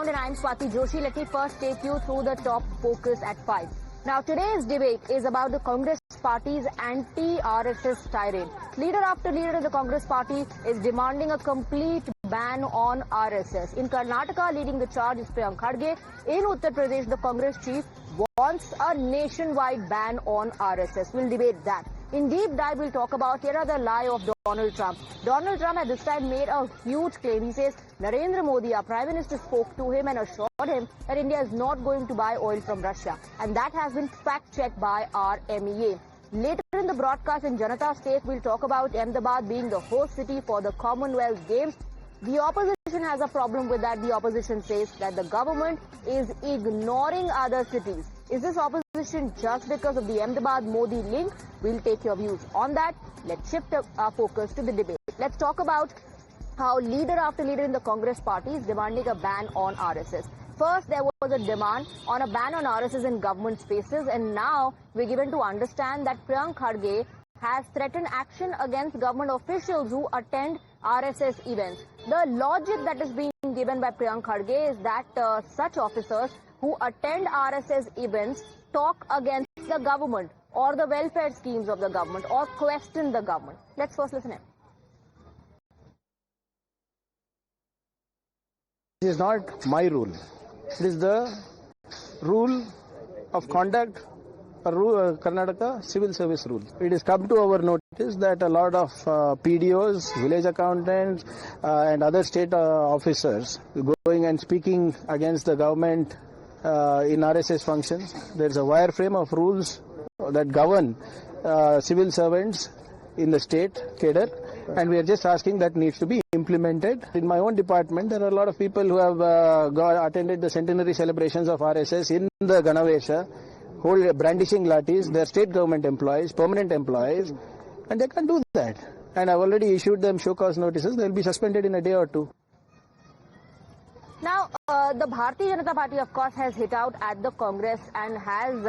And I'm Swati Joshi. Let me first take you through the top focus at 5. Now, today's debate is about the Congress Party's anti-RSS tirade. Leader after leader of the Congress Party is demanding a complete ban on RSS. In Karnataka, leading the charge is Priyank Kharge. In Uttar Pradesh, the Congress chief wants a nationwide ban on RSS. We'll debate that. In deep dive, we'll talk about yet another lie of Donald Trump. Donald Trump at this time made a huge claim. He says Narendra Modi, our Prime Minister, spoke to him and assured him that India is not going to buy oil from Russia. And that has been fact-checked by our MEA. Later in the broadcast in Janata's Take, we'll talk about Ahmedabad being the host city for the Commonwealth Games. The opposition has a problem with that. The opposition says that the government is ignoring other cities. Is this opposition just because of the Ahmedabad Modi link? We'll take your views on that. Let's shift our focus to the debate. Let's talk about how leader after leader in the Congress Party is demanding a ban on RSS. First, there was a demand on a ban on RSS in government spaces, and now we're given to understand that Priyank Kharge has threatened action against government officials who attend RSS events. The logic that is being given by Priyank Kharge is that such officers who attend RSS events talk against the government or the welfare schemes of the government or question the government. Let's first listen in. This is not my rule. It is the rule of conduct, Karnataka civil service rule. It has come to our notice that a lot of PDOs, village accountants and other state officers going and speaking against the government in RSS functions. There is a wireframe of rules that govern civil servants in the state cadre, and we are just asking that needs to be implemented. In my own department, there are a lot of people who have attended the centenary celebrations of RSS in the Ganavesha, whole brandishing lathis. They are state government employees, permanent employees, and they can't do that. And I've already issued them show cause notices. They will be suspended in a day or two. Now, the Bharatiya Janata Party, of course, has hit out at the Congress and has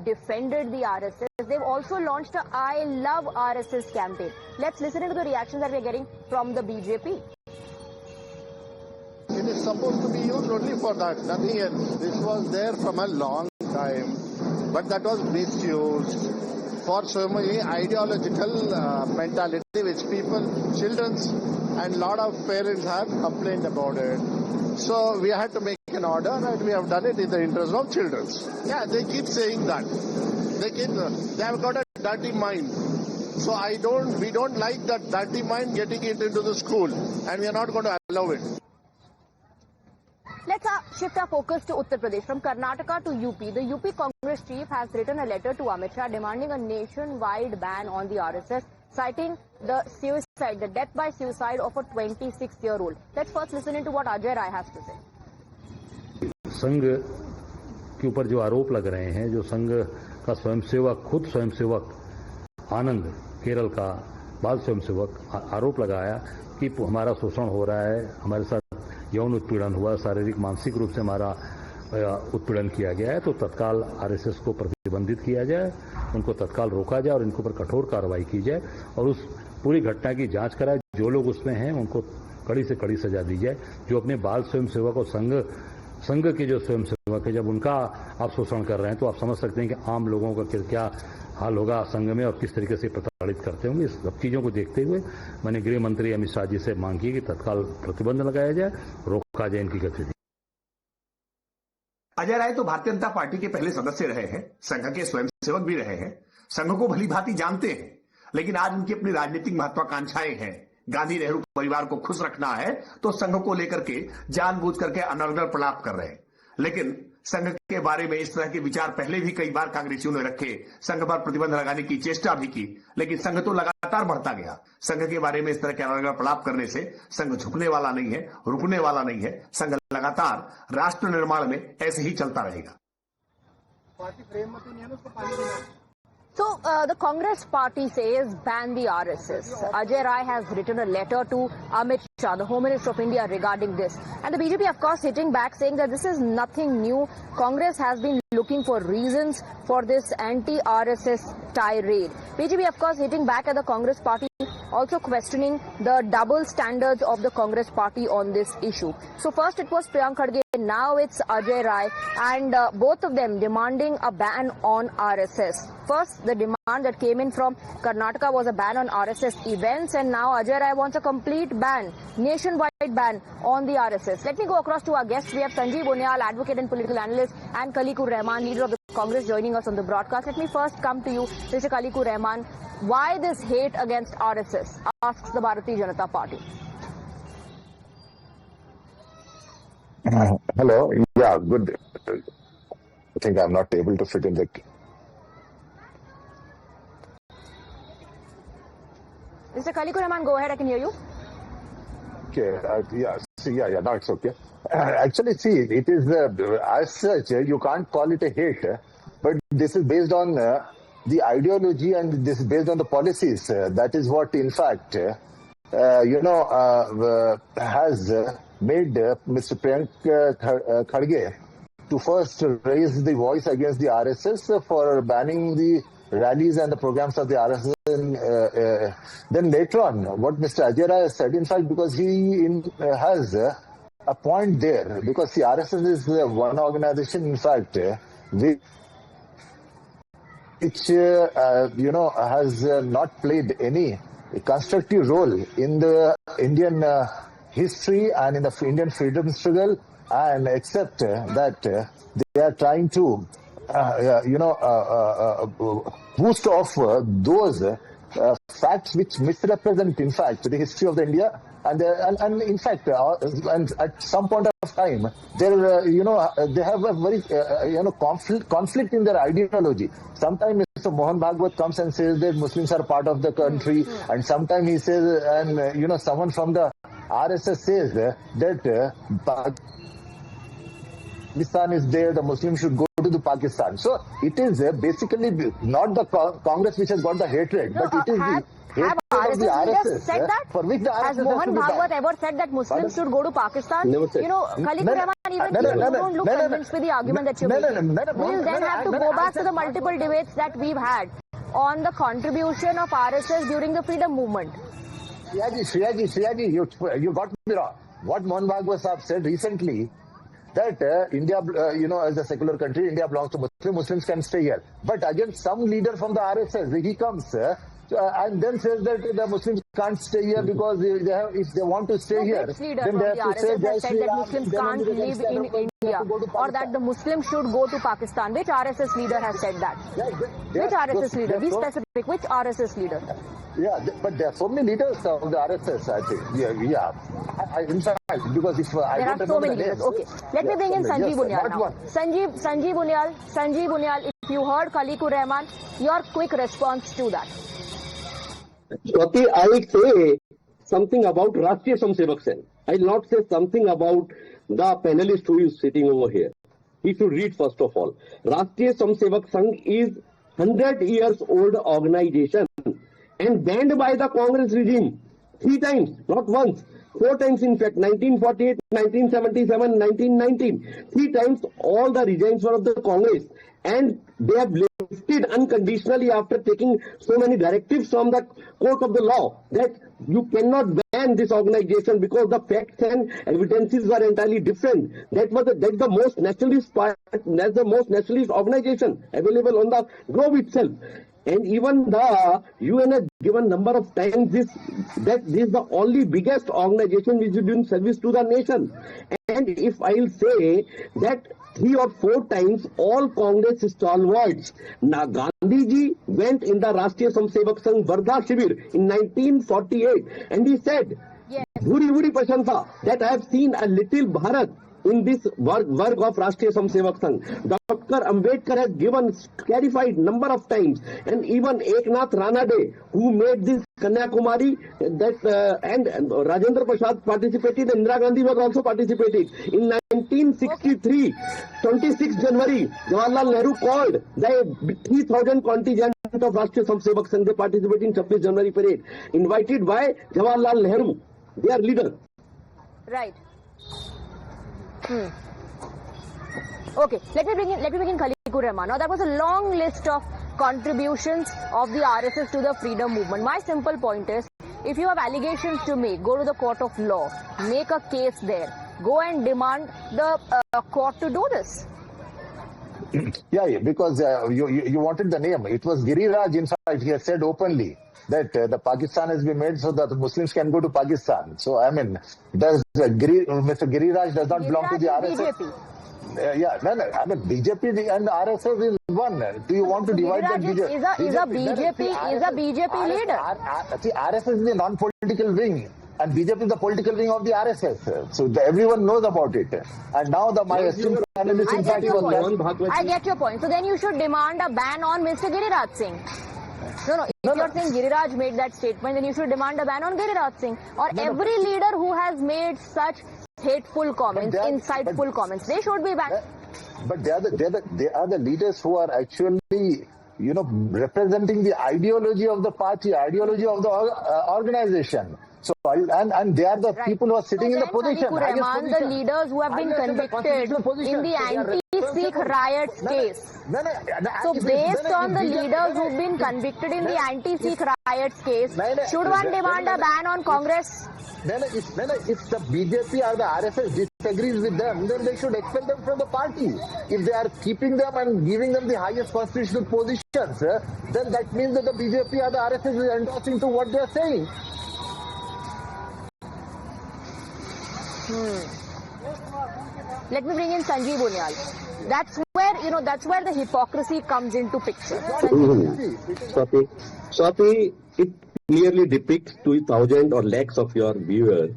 defended the RSS. They've also launched a I Love RSS campaign. Let's listen to the reactions that we're getting from the BJP. It is supposed to be used only for that, nothing else. This was there from a long time, but that was misused for so many ideological mentality which people, children and lot of parents have complained about it. So we had to make an order and we have done it in the interest of children. Yeah, they keep saying that. They have got a dirty mind. So we don't like that dirty mind getting it into the school, and we are not going to allow it. Let's shift our focus to Uttar Pradesh. From Karnataka to UP, the UP Congress chief has written a letter to Amit Shah demanding a nationwide ban on the RSS, citing the death by suicide of a 26-year-old. Let's first listen into what Ajay Rai has to say. संघ के ऊपर जो आरोप लग रहे हैं, जो संघ का स्वयंसेवक, खुद स्वयंसेवक आनंद, केरल का बाल स्वयंसेवक आरोप लगाया कि हमारा शोषण हो रहा है, हमारे साथ यौन उत्पीड़न हुआ, शारीरिक मानसिक रूप से हमारा उत्पीड़न किया गया है, तो तत्काल आरएसएस को प्रतिबंधित किया जाए, उनको तत्काल रोका जाए और इनको पर कठोर कार्रवाई की जाए और उस पूरी घटना की जांच कराए। जो लोग उसमें हैं उनको कड़ी से कड़ी सजा दी जाए। जो अपने बाल स्वयंसेवक और संघ के जो स्वयंसेवक है, जब उनका आप शोषण कर रहे हैं तो आप समझ सकते हैं कि आम लोगों का क्या हाल होगा संघ में और किस तरीके से प्रताड़ित करते होंगे। इस सब चीजों को देखते हुए मैंने गृह मंत्री अमित शाह जी से मांग की कि तत्काल प्रतिबंध लगाया जाए, रोका जाए इनकी गतिविधि। अजय राय तो भारतीय जनता पार्टी के पहले सदस्य रहे हैं, संघ के स्वयंसेवक भी रहे हैं, संघ को भली भांति जानते हैं, लेकिन आज उनकी अपनी राजनीतिक महत्वाकांक्षाएं हैं। गांधी नेहरू परिवार को खुश रखना है तो संघ को लेकर के जानबूझ करके अनर्गल प्रलाप कर रहे हैं। लेकिन संघ के बारे में इस तरह के विचार पहले भी कई बार कांग्रेसियों ने रखे, संघ पर प्रतिबंध लगाने की चेष्टा भी की, लेकिन संघ तो लगातार बढ़ता गया। संघ के बारे में इस तरह के अनर्गल प्रलाप करने से संघ झुकने वाला नहीं है, रुकने वाला नहीं है। संघ लगातार राष्ट्र निर्माण में ऐसे ही चलता रहेगा। So, the Congress party says ban the RSS. Ajay Rai has written a letter to Amit Shah, the Home Minister of India, regarding this. And the BJP, of course, hitting back, saying that this is nothing new. Congress has been looking for reasons for this anti-RSS tirade. BJP, of course, hitting back at the Congress party, also questioning the double standards of the Congress party on this issue. So, first it was Priyank Kharge now it's Ajay Rai, and both of them demanding a ban on RSS. First, the demand that came in from Karnataka was a ban on RSS events, and now Ajay Rai wants a complete ban, nationwide ban on the RSS. Let me go across to our guests. We have Sanjeev Bonyal, advocate and political analyst, and Khalikur Rahman, leader of the Congress, joining us on the broadcast. Let me first come to you, Mr. Khalikur Rahman. Why this hate against RSS, asks the Bharatiya Janata Party. Hello. Yeah, good. I think I'm not able to fit in the... Mr. Khalikur Rahman, go ahead. I can hear you. Okay. Now it's okay. Actually, see, it is, as such, you can't call it a hate, but this is based on the ideology and this is based on the policies. That is what, in fact, has made Mr. Priyank Kharge to first raise the voice against the RSS for banning the rallies and the programs of the RSS. Then later on, what Mr. Ajay Rai said, in fact, because he has a point there, because the RSS is one organization, in fact, which has not played any constructive role in the Indian history and in the Indian freedom struggle, and except that they are trying to boost off those facts which misrepresent, in fact, the history of the India. And in fact, and at some point of time, they have a very conflict in their ideology. Sometimes Mr. Mohabbat comes and says that Muslims are part of the country, and sometimes he says, and someone from the RSS says that Pakistan is there, the Muslims should go to the Pakistan. So it is basically not the Congress which has got the hatred, but it is the have RSS leaders said that? For which the Has Mohan Bhagwat ever said that Muslims should go to Pakistan? Never said. Khalikur Rahman, even you don't look convinced with the argument that you make. We'll then have to go back to the multiple debates that we've had on the contribution of RSS during the freedom movement. Shriyaji, you got me wrong. What Mohan Bhagwat Sahab said recently, that India, as a secular country, India belongs to Muslims can stay here. But against some leader from the RSS, he comes and then says that the Muslims can't stay here because if they want to stay here, then they have to say that Muslims can't live in India, or that the Muslims should go to Pakistan. Which RSS leader has said that? Which RSS leader? Be specific. Which RSS leader? Yeah, but there are so many leaders of the RSS, I think. Yeah. In fact, because if I there don't are so many leaders. Okay, let me bring in Sanjeev Bonyal now. Sanjeev Bonyal, if you heard Khalikur Rahman, your quick response to that. Swati, I will say something about Rashtriya Samsevak Sangh. I will not say something about the panelist who is sitting over here. He should read first of all. Rashtriya Samsevak Sangh is 100 years old organization and banned by the Congress regime 3 times, not once, 4 times in fact, 1948, 1977, 1919. 3 times all the regimes were of the Congress, and they have lifted unconditionally after taking so many directives from the court of the law that you cannot ban this organization because the facts and evidences were entirely different. That's the most nationalist part, that's the most nationalist organization available on the globe itself. And even the UN has given number of times that this is the only biggest organization which is doing service to the nation. And if I will say that 3 or 4 times all Congress stalwarts, Gandhiji went in the Rashtriya Samsevak Sangh Vardha Shibir in 1948, and he said, Bhuri Prashansa, that I have seen a little Bharat in this work of Rashtriya Samsevak Sangh. Dr. Ambedkar has clarified number of times, and even Eknath Ranade, who made this Kanyakumari, and Rajendra Prasad participated, and Indira Gandhi was also participated. In 1963, 26 January, Jawaharlal Nehru called the 3,000 contingent of Rashtriya Samsevak Sangh. They participated in 26 January parade, invited by Jawaharlal Nehru, their leader. Right. Okay, let me bring in Khalikur Rahman. Now, that was a long list of contributions of the RSS to the freedom movement. My simple point is, if you have allegations to make, go to the court of law, make a case there. go and demand the court to do this? Yeah, because you wanted the name. It was Giriraj, in fact, he has said openly that the Pakistan has been made so that the Muslims can go to Pakistan. So, I mean, Mr. Giriraj does not belong to the RSS. BJP. I mean, BJP and RSS is one. Do you want to divide that BJP? Is a BJP leader. See, RSS is a non-political wing. And BJP is the political wing of the RSS. So everyone knows about it. And now my esteemed analyst, in fact, I get your point. So then you should demand a ban on Mr. Giriraj Singh. No. If you're saying Giriraj made that statement, then you should demand a ban on Giriraj Singh. Or every leader who has made such hateful comments, insightful comments, they should be banned. But they are the leaders who are actually, representing the ideology of the party, ideology of the organization. So, and they are the people who are sitting in the position. The leaders who have been convicted in the anti-Sikh riots case. So based on the leaders who've been convicted in the anti-Sikh riots case, should one demand a ban on Congress? If the BJP or the RSS disagrees with them, then they should expel them from the party. If they are keeping them and giving them the highest constitutional positions, then that means that the BJP or the RSS is endorsing to what they are saying. Let me bring in Sanjeev Bunyal. That's where the hypocrisy comes into picture. Swati, it clearly depicts to thousands or lakhs of your viewers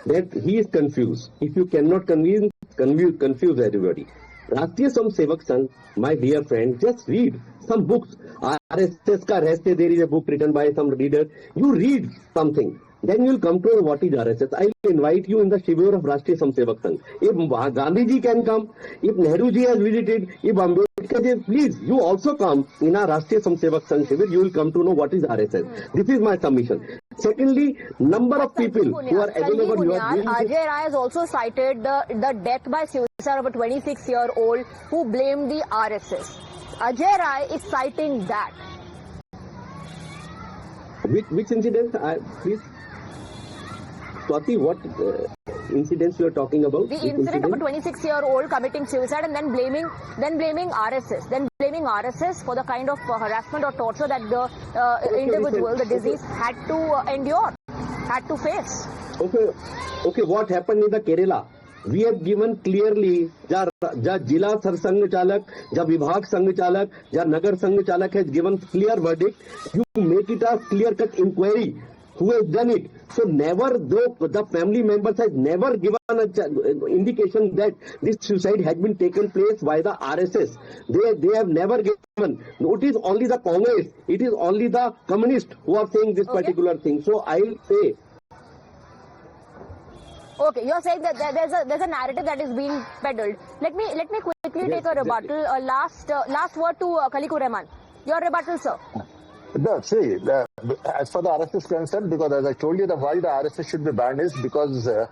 that he is confused. If you cannot confuse everybody. Rashtriya Samsevak Sangh, my dear friend, just read some books. RSS ka Rahsya, there is a book written by some reader. You read something. Then you will come to know what is RSS. I will invite you in the Shivur of Rashtriya Samsevak Sangh. If Gandhi ji can come, if Nehru ji has visited, if Ambedkar ji, please, you also come in a Rashtriya Samsevak Sangh Shivur. You will come to know what is RSS. This is my submission. Secondly, number of people who are available. Ajay Rai has also cited the death by suicide of a 26-year-old who blamed the RSS. Ajay Rai is citing that. Which incident? Please. Swati, what incidents you are talking about? The incident of a 26-year-old committing suicide and then blaming RSS. Then blaming RSS for the kind of harassment or torture that the individual, the disease, had to endure, had to face. Okay. What happened in the Kerala? We have given clearly, ja Jila Sar Sangh Chalak, ja Vibhag Sangh Chalak, ja Nagar Sangh Chalak has given clear verdict. You make it a clear-cut inquiry. Who has done it? So never, though the family members has never given an indication that this suicide had been taken place by the RSS. They have never given. It is only the Congress, it is only the communists who are saying this particular thing. So I'll say. Okay, you're saying that there's a narrative that is being peddled. Let me quickly take a rebuttal. Last word to Khaliqur Rahman. Your rebuttal, sir. No, see, as for the RSS is concerned, because as I told you, why the RSS should be banned is because there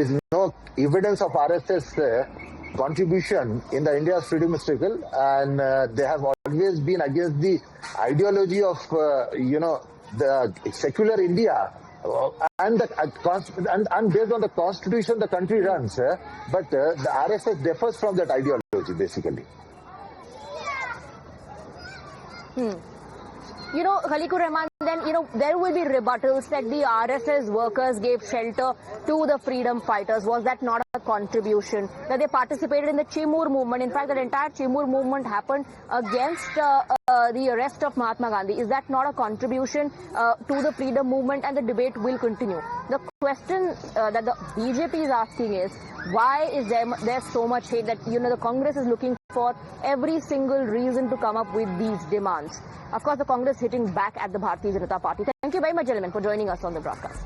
is no evidence of RSS contribution in the India's freedom struggle, and they have always been against the ideology of, the secular India. And based on the constitution the country runs, but the RSS differs from that ideology basically. Khaliqur Rahman, then, there will be rebuttals that the RSS workers gave shelter to the freedom fighters. Was that not a contribution? That they participated in the Chimur movement. In fact, the entire Chimur movement happened against the arrest of Mahatma Gandhi. Is that not a contribution to the freedom movement? And the debate will continue. The question that the BJP is asking is, why is there so much hate that, the Congress is looking for every single reason to come up with these demands? Of course, the Congress hitting back at the Bharatiya Janata Party. Thank you very much, gentlemen, for joining us on the broadcast.